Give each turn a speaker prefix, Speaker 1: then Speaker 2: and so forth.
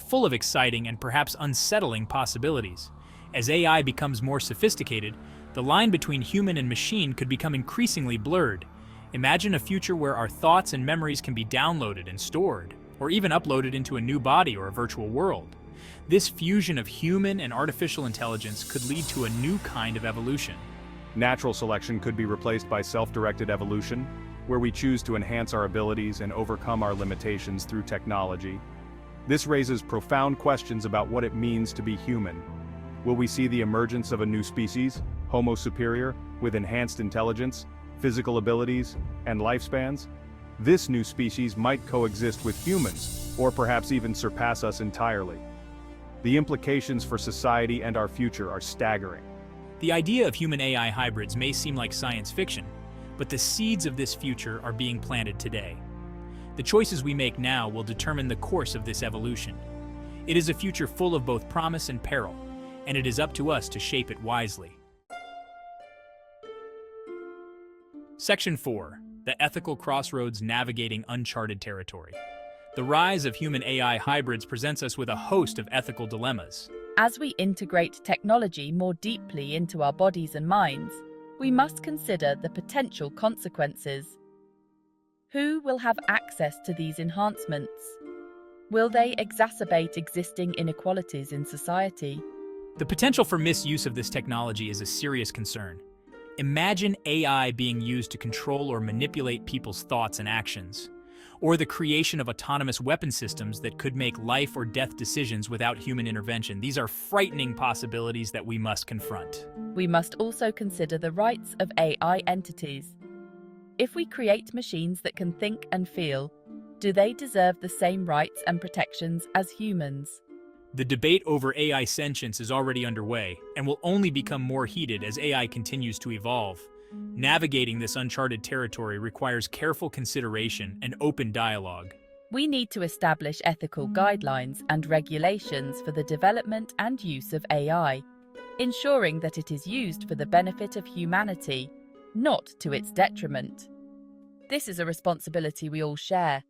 Speaker 1: full of exciting and perhaps unsettling possibilities. As AI becomes more sophisticated, the line between human and machine could become increasingly blurred. Imagine a future where our thoughts and memories can be downloaded and stored, or even uploaded into a new body or a virtual world. This fusion of human and artificial intelligence could lead to a new kind of evolution.
Speaker 2: Natural selection could be replaced by self-directed evolution, where we choose to enhance our abilities and overcome our limitations through technology. This raises profound questions about what it means to be human. Will we see the emergence of a new species, Homo superior, with enhanced intelligence, physical abilities, and lifespans? This new species might coexist with humans, or perhaps even surpass us entirely. The implications for society and our future are staggering.
Speaker 1: The idea of human-AI hybrids may seem like science fiction, but the seeds of this future are being planted today. The choices we make now will determine the course of this evolution. It is a future full of both promise and peril, and it is up to us to shape it wisely. Section 4. The ethical crossroads navigating uncharted territory. The rise of human-AI hybrids presents us with a host of ethical dilemmas.
Speaker 3: As we integrate technology more deeply into our bodies and minds, we must consider the potential consequences. Who will have access to these enhancements? Will they exacerbate existing inequalities in society?
Speaker 1: The potential for misuse of this technology is a serious concern. Imagine AI being used to control or manipulate people's thoughts and actions, or the creation of autonomous weapon systems that could make life or death decisions without human intervention. These are frightening possibilities that we must confront.
Speaker 3: We must also consider the rights of AI entities. If we create machines that can think and feel, do they deserve the same rights and protections as humans?
Speaker 1: The debate over AI sentience is already underway and will only become more heated as AI continues to evolve. Navigating this uncharted territory requires careful consideration and open dialogue.
Speaker 3: We need to establish ethical guidelines and regulations for the development and use of AI, ensuring that it is used for the benefit of humanity, not to its detriment. This is a responsibility we all share,